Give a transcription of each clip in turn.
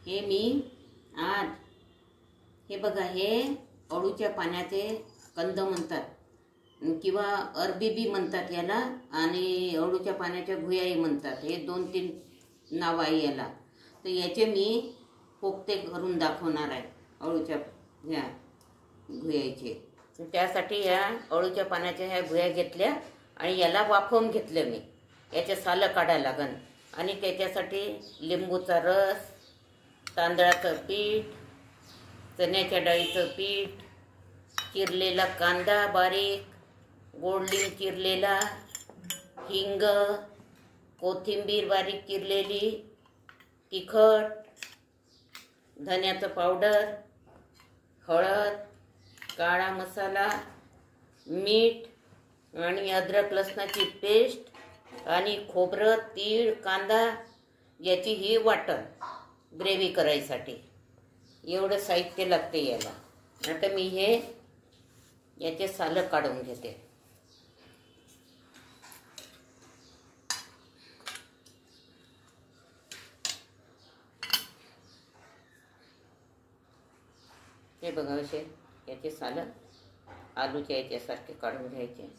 हे मी आज हे बघा, हे अळूच्या पाण्याचे कंद म्हणतात किंवा अरबी बी म्हणतात याला, आणि अळूच्या पाण्याच्या भुयाही म्हणतात. हे 2-3 नाव आहे याला. तर याचे मी कोफ्ते करून दाखवणार आहे अळूच्या ह्या भुयाचे. त्यासाठी या अळूच्या पाण्याच्या ह्या भुया घेतल्या आणि याला वाफवून घेतलं मी. याचे सालं काढायला लागन आणि त्याच्यासाठी लिंबूचा रस, तांदळाचं पीठ, चण्याच्या डाळीचं पीठ, चिरलेला कांदा बारीक, गोड लिंब चिरलेला, हिंग, कोथिंबीर बारीक चिरलेली, तिखट, धन्याचं पावडर, हळद, काळा मसाला, मीठ आणि अद्रक लसणाची पेस्ट आणि खोबरं, तीळ, कांदा याची ही वाटण ग्रेव्ही करायसाठी एवढं साहित्य लागते याला. आता मी हे याचे सालं काढून घेते. हे बघा, असे याचे सालं आलूच्या याच्यासारखे काढून घ्यायचे.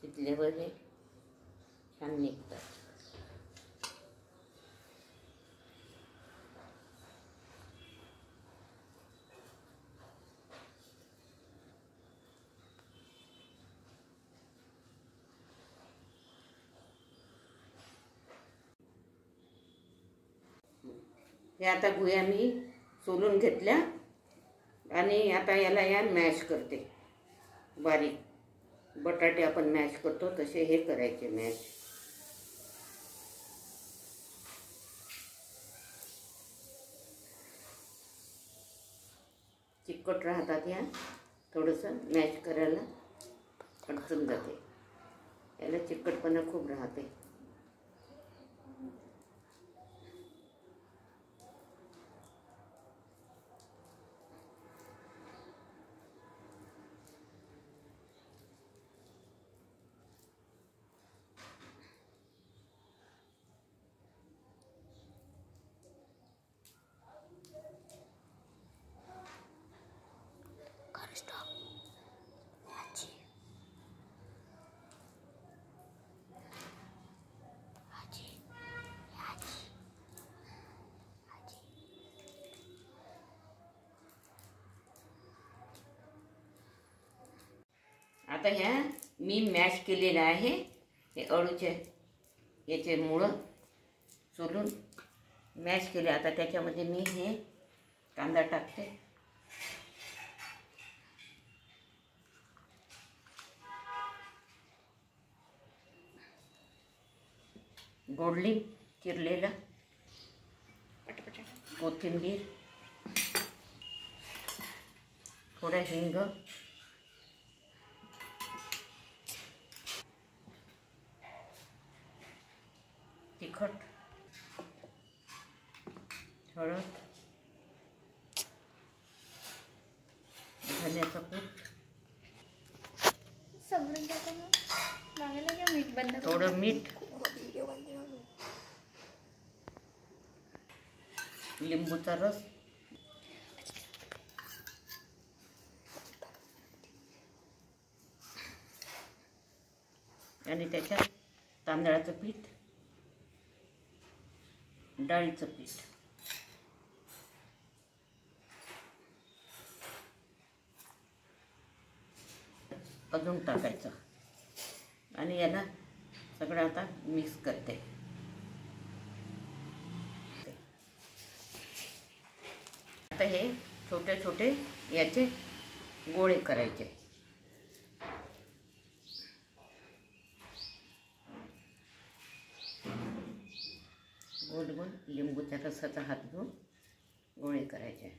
शिजल्यावर हे छान निघतात. हे आता भुया मी सोलून घेतल्या आणि आता याला या मॅश करते बारीक. बटाटे आपण मॅश करतो तसे हे करायचे मॅश. चिकट राहतात या, थोडंसं मॅश करायला अडचण जाते. याला चिकटपणा खूप राहते. आता ह्या मी मॅश केलेलं आहे. हे अळूचे याचे मुळं सोलून मॅश केले. आता त्याच्यामध्ये मी हे कांदा टाकते, गोड लिंब चिरलेला, कोथिंबीर, थोडा हिंग, तिखट, हळद, धन्याचं कूट, थोडं मीठ, लिंबूचा रस, आणि त्याच्यात तांदळाचं पीठ, डाळीचं पीठ, अजून टाकायचं आणि याला सगळं आता मिक्स करते. आता हे छोटे छोटे याचे गोळे करायचे. गोल गोल लिंबूच्या रसाचा हात घेऊन गोळे करायचे.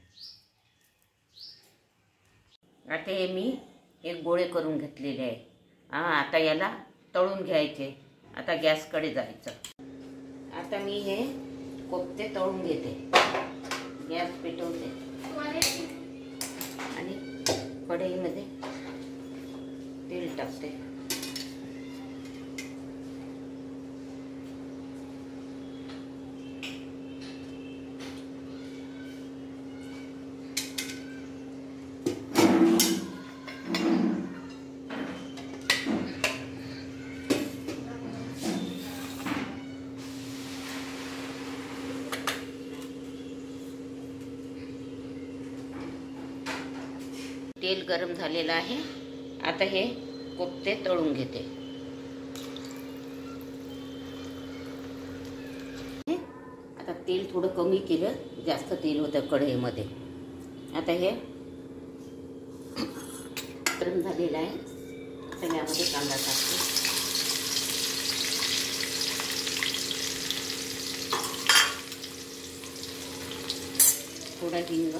आता हे मी एक गोळे करून घेतलेले आहे. आता याला तळून घ्यायचे. आता गॅसकडे जायचं. आता मी हे कोफ्ते तळून घेते. गॅस पेटवते आणि कढईमध्ये तेल टाकते. तेल गरम झालेलं आहे. आता हे कोफ्ते तळून घेते. आता तेल थोडं कमी केलं, जास्त तेल होतं कढईमध्ये. आता हे गरम झालेलं आहे. आता यामध्ये कांदा टाकते. थोडा हिंग,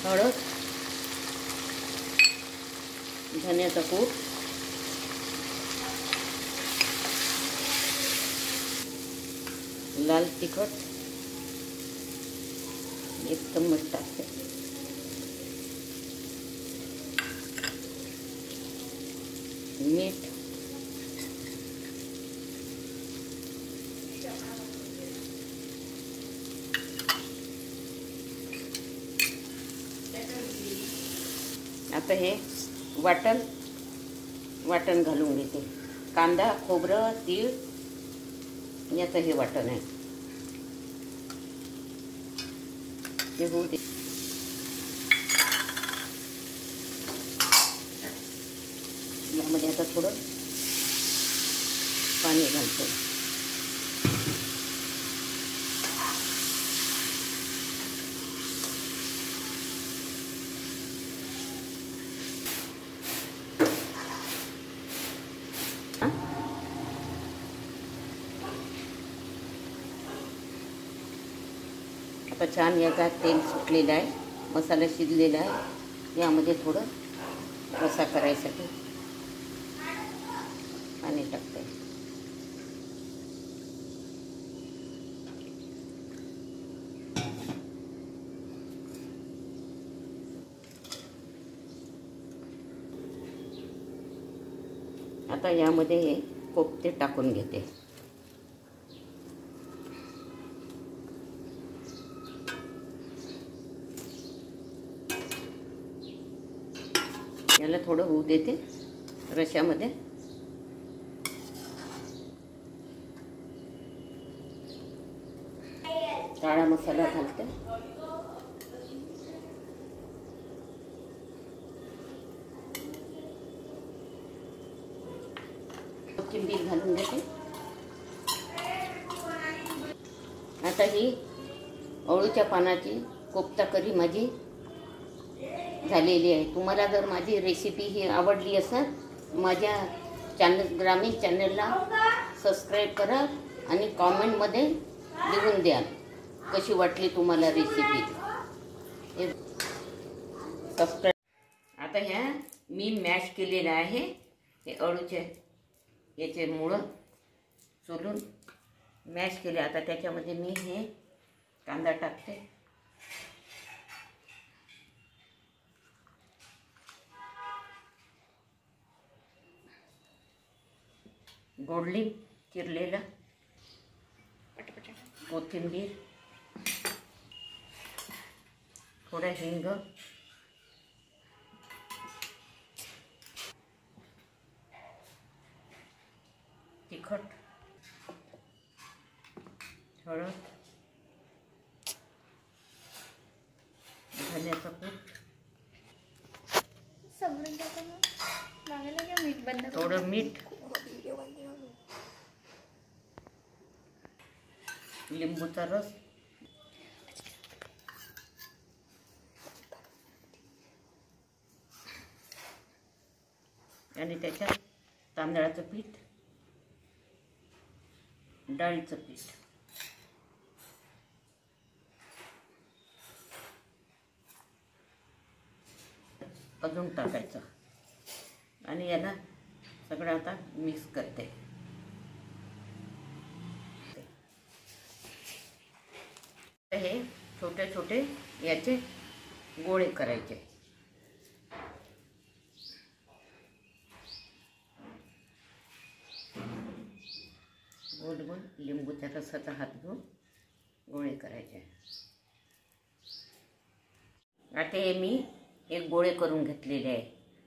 हळद, धन्याचा कूट, लाल तिखट एक चम्मच टाकते. मीठ, आता हे वाटण घालून घेते. कांदा, खोबरं, तीळ याचं हे वाटण आहे. हे होऊ दे. यामध्ये आता थोडं पाणी घालतो. आता छान याचा तेल सुटलेलं आहे, मसाला शिजलेला आहे. यामध्ये थोडं रस्सा करायसाठी पाणी टाकते. आता यामध्ये हे कोफ्ते टाकून घेते. याला थोडं होऊ देते रश्यामध्ये. काळा मसाला घालते. कोथिंबीर घालून देते. आता ही अळूच्या पानाची कोफ्ता करी माझी झालेली आहे. तुम्हाला जर माझी रेसिपी ही आवडली असेल, माझ्या ग्रामीण चॅनलला सबस्क्राईब करा आणि कॉमेंटमध्ये लिहून द्या कशी वाटली तुम्हाला रेसिपी. सबस्क्राईब. आता ह्या मी मॅश केलेलं आहे. हे अळूचे याचे मुळं सोलून मॅश केले. आता त्याच्यामध्ये मी हे कांदा टाकते. गोडली चिरलेला, कोथिंबीर, थोडा हिंग, तिखट, हळद, धन्याचा कूट, थोडं मीठ, लिंबूचा रस, आणि त्याच्यात तांदळाचं पीठ, डाळीचं पीठ, अजून टाकायचं आणि याला सगळं आता मिक्स करते. हे छोटे छोटे याचे गोळे करायचे. गोल गोल लिंबूच्या रसाचा हात घेऊन गोळे करायचे. आता हे मी गोळे करून घेतलेले आहे.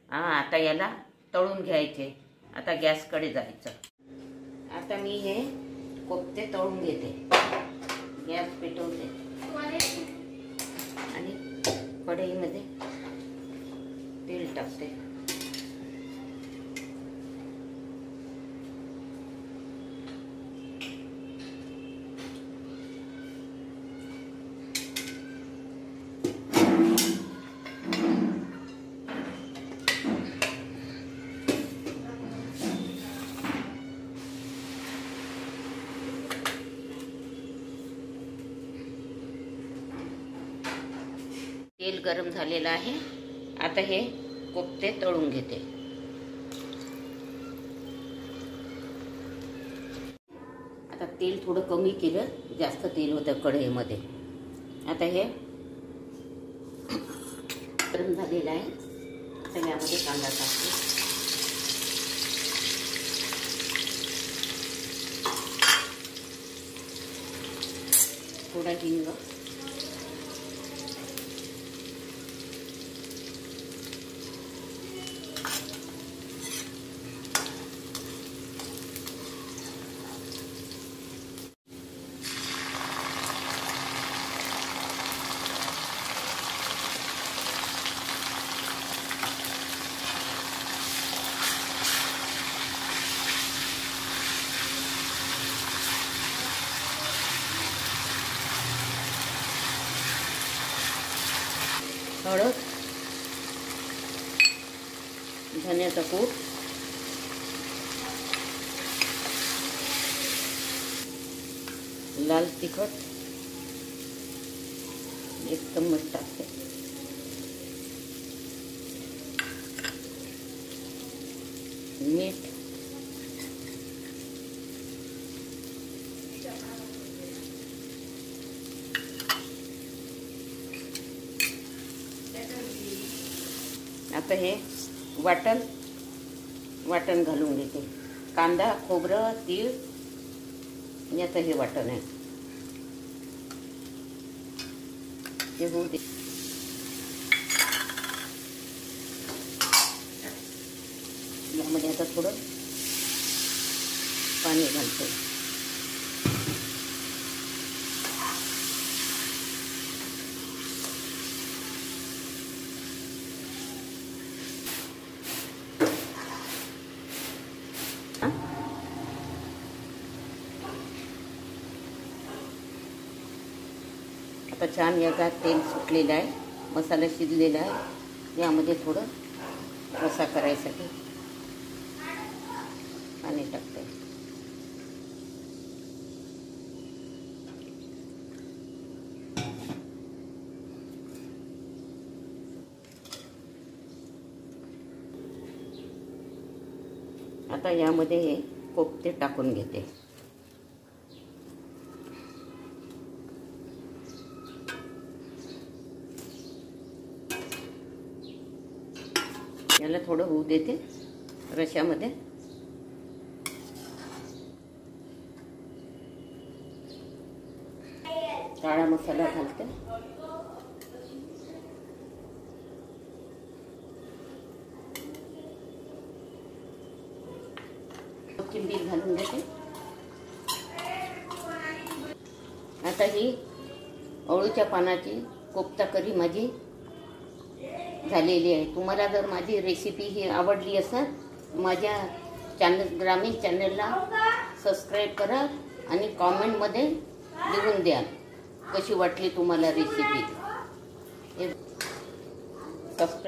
आता याला तळून घ्यायचे. आता गॅसकडे जायचं. आता मी हे कोफ्ते तळून घेते. गॅस पेटवते आणि कढईमध्ये तेल टाकते. तेल गरम झालेलं आहे. आता हे कोफ्ते तळून घेते. आता तेल थोडं कमी केलं, जास्त तेल होतं कढईमध्ये. आता हे गरम झालेलं आहे. आता यामध्ये कांदा टाकते. थोडा हिंग, हळद, धन्याचा कूट, लाल तिखट 1 चम्मच टाकते. मीठ, आता हे वाटण घालून घेते. कांदा, खोबरं, तीळ याचं हे वाटण आहे. हे होऊ दे. यामध्ये आता थोडं पाणी घालते. आता छान याचा तेल सुटलेलं आहे. मसाला शिजलेला आहे. यामध्ये थोडं रस्सा करायसाठी पाणी टाकते. आता यामध्ये हे कोफ्ते टाकून घेते. याला थोडं होऊ देते रश्यामध्ये. काळा मसाला घालते. कोथिंबीर घालून देते. आता ही अळूच्या पानाची कोफ्ता करी माझी झालेली आहे. तुम्हाला जर माझी रेसिपी ही आवडली असेल माझ्या ग्रामीण चॅनलला सबस्क्राईब करा आणि कॉमेंटमध्ये लिहून द्या कशी वाटली तुम्हाला रेसिपी. सबस्क्राईब